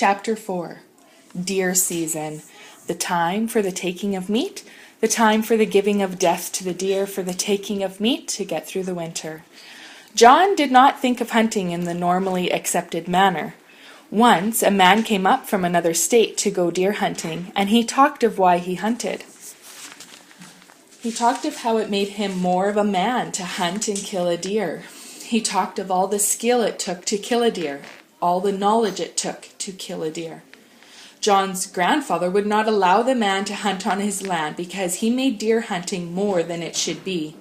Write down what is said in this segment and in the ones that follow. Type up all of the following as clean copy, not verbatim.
Chapter 4. Deer Season. The time for the taking of meat, the time for the giving of death to the deer for the taking of meat to get through the winter. John did not think of hunting in the normally accepted manner. Once a man came up from another state to go deer hunting, and he talked of why he hunted. He talked of how it made him more of a man to hunt and kill a deer. He talked of all the skill it took to kill a deer, all the knowledge it took to kill a deer. John's grandfather would not allow the man to hunt on his land because he made deer hunting more than it should be.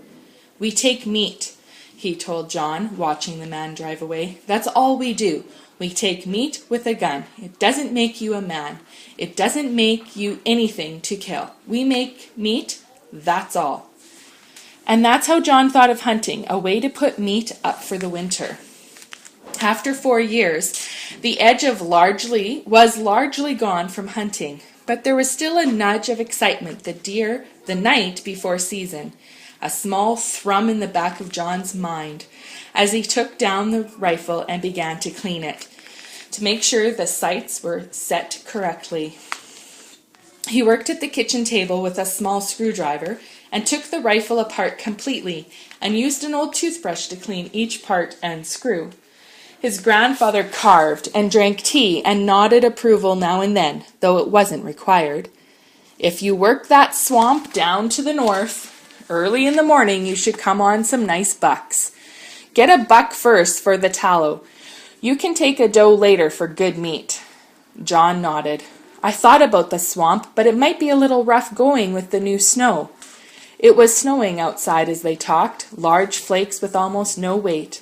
"We take meat," he told John, watching the man drive away. "That's all we do. We take meat with a gun. It doesn't make you a man. It doesn't make you anything to kill. We make meat, that's all." And that's how John thought of hunting, a way to put meat up for the winter. After 4 years, the edge was largely gone from hunting, but there was still a nudge of excitement the night before season, a small thrum in the back of John's mind as he took down the rifle and began to clean it, to make sure the sights were set correctly. He worked at the kitchen table with a small screwdriver and took the rifle apart completely and used an old toothbrush to clean each part and screw. His grandfather carved and drank tea and nodded approval now and then, though it wasn't required. "If you work that swamp down to the north, early in the morning you should come on some nice bucks. Get a buck first for the tallow. You can take a doe later for good meat." John nodded. "I thought about the swamp, but it might be a little rough going with the new snow." It was snowing outside as they talked, large flakes with almost no weight.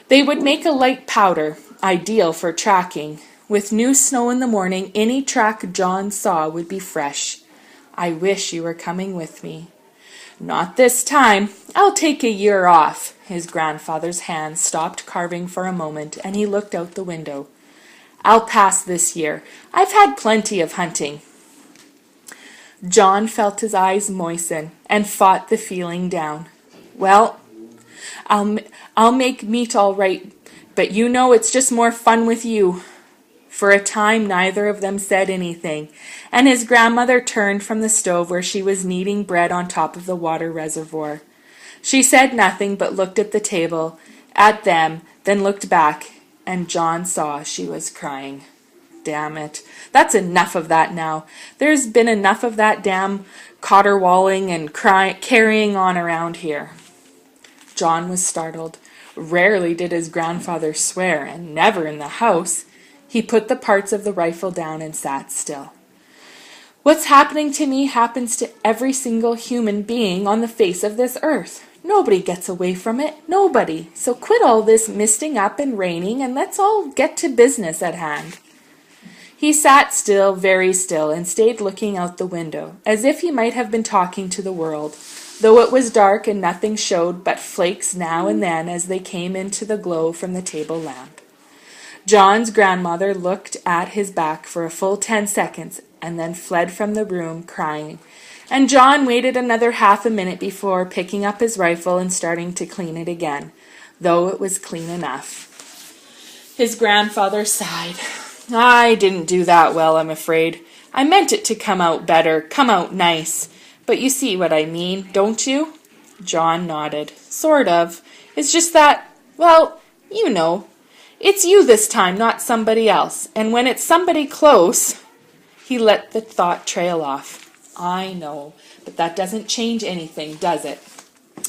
They would make a light powder, ideal for tracking. With new snow in the morning, any track John saw would be fresh. "I wish you were coming with me." "Not this time. I'll take a year off." His grandfather's hand stopped carving for a moment, and he looked out the window. "I'll pass this year. I've had plenty of hunting." John felt his eyes moisten and fought the feeling down. "Well, I'll make meat all right, but you know it's just more fun with you." For a time neither of them said anything, and his grandmother turned from the stove where she was kneading bread on top of the water reservoir. She said nothing but looked at the table, at them, then looked back, and John saw she was crying. "Damn it. That's enough of that now. There's been enough of that damn caterwauling and carrying on around here." John was startled. Rarely did his grandfather swear, and never in the house. He put the parts of the rifle down and sat still. "What's happening to me happens to every single human being on the face of this earth. Nobody gets away from it. Nobody. So quit all this misting up and raining, and let's all get to business at hand." He sat still, very still, and stayed looking out the window, as if he might have been talking to the world, though it was dark and nothing showed but flakes now and then as they came into the glow from the table lamp. John's grandmother looked at his back for a full 10 seconds and then fled from the room crying, and John waited another half a minute before picking up his rifle and starting to clean it again, though it was clean enough. His grandfather sighed. "I didn't do that well, I'm afraid. I meant it to come out better, come out nice. But you see what I mean, don't you?" John nodded. "Sort of. It's just that, well, you know. It's you this time, not somebody else. And when it's somebody close..." He let the thought trail off. "I know, but that doesn't change anything, does it?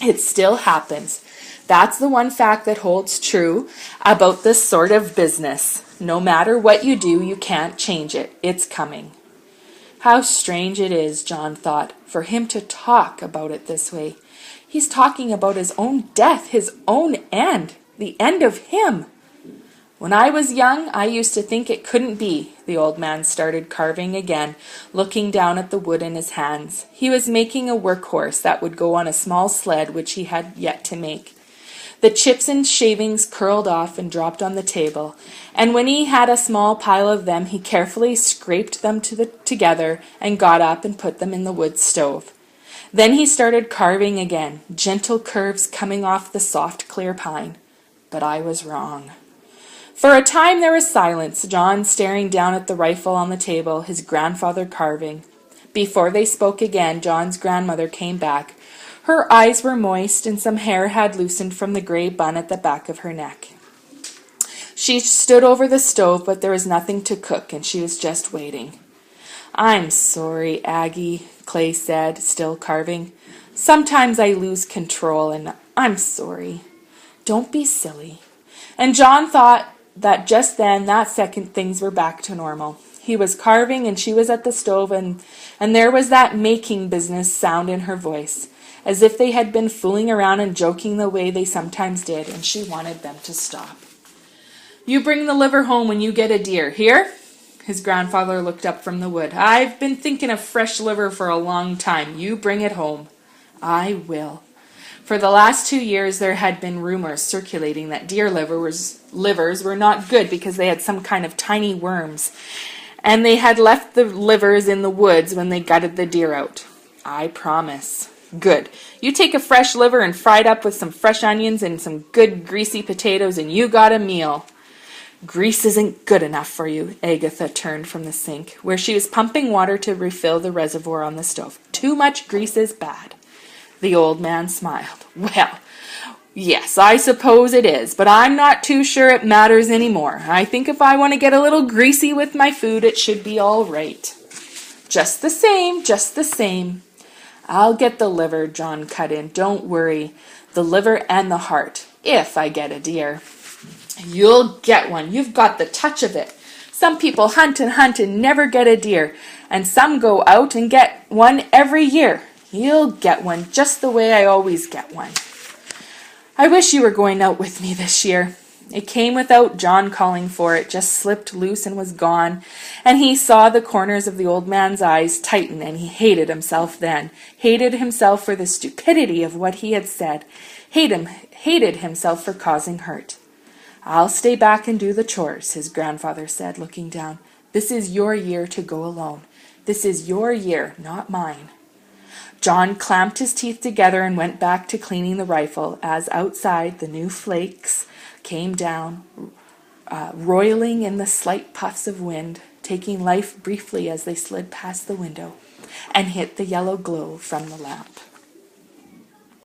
It still happens. That's the one fact that holds true about this sort of business. No matter what you do, you can't change it. It's coming." How strange it is, John thought, for him to talk about it this way. He's talking about his own death, his own end, the end of him. "When I was young, I used to think it couldn't be." The old man started carving again, looking down at the wood in his hands. He was making a workhorse that would go on a small sled which he had yet to make. The chips and shavings curled off and dropped on the table, and when he had a small pile of them, he carefully scraped them together and got up and put them in the wood stove. Then he started carving again, gentle curves coming off the soft, clear pine. But I was wrong. For a time there was silence, John staring down at the rifle on the table, his grandfather carving. Before they spoke again, John's grandmother came back. Her eyes were moist, and some hair had loosened from the gray bun at the back of her neck. She stood over the stove, but there was nothing to cook, and she was just waiting. "I'm sorry, Aggie," Clay said, still carving. "Sometimes I lose control, and I'm sorry." "Don't be silly." And John thought that just then, that second, things were back to normal. He was carving, and she was at the stove, and there was that making business sound in her voice, as if they had been fooling around and joking the way they sometimes did, and she wanted them to stop. "You bring the liver home when you get a deer, hear?" His grandfather looked up from the wood. "I've been thinking of fresh liver for a long time. You bring it home." "I will." For the last 2 years there had been rumors circulating that deer livers were not good because they had some kind of tiny worms, and they had left the livers in the woods when they gutted the deer out. "I promise." "Good. You take a fresh liver and fry it up with some fresh onions and some good greasy potatoes, and you got a meal." "Grease isn't good enough for you." Agatha turned from the sink, where she was pumping water to refill the reservoir on the stove. "Too much grease is bad." The old man smiled. "Well, yes, I suppose it is, but I'm not too sure it matters anymore. I think if I want to get a little greasy with my food, it should be all right." Just the same. "I'll get the liver," John cut in. "Don't worry. The liver and the heart, if I get a deer." "You'll get one. You've got the touch of it. Some people hunt and never get a deer, and some go out and get one every year. You'll get one just the way I always get one." "I wish you were going out with me this year." It came without John calling for it, just slipped loose and was gone, and he saw the corners of the old man's eyes tighten, and he hated himself then, hated himself for the stupidity of what he had said, hated himself for causing hurt. "I'll stay back and do the chores," his grandfather said, looking down. "This is your year to go alone. This is your year, not mine." John clamped his teeth together and went back to cleaning the rifle, as outside the new flakes came down, roiling in the slight puffs of wind, taking life briefly as they slid past the window and hit the yellow glow from the lamp.